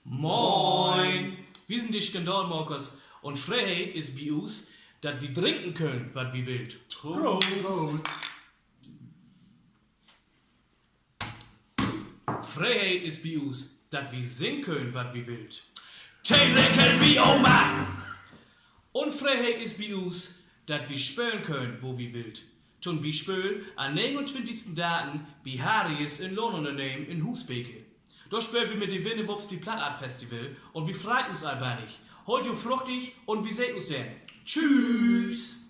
Moin! Wir sind die Skandalmakers und Freiheit ist bei uns, dass wir trinken können, was wir will. Freiheit ist bei uns, dass wir singen können, was wir will. Tee trinken wie Oma! Und Freiheit ist bei uns, dass wir spielen können, wo wir will. Zum Beispiel am 29. Daten bei Harry's in London in Husbeke. Da spielen wir mit dem Winnewops die Plattart Festival und wir freuen uns albanig. Heute fruchtig und wir sehen uns denn. Tschüss!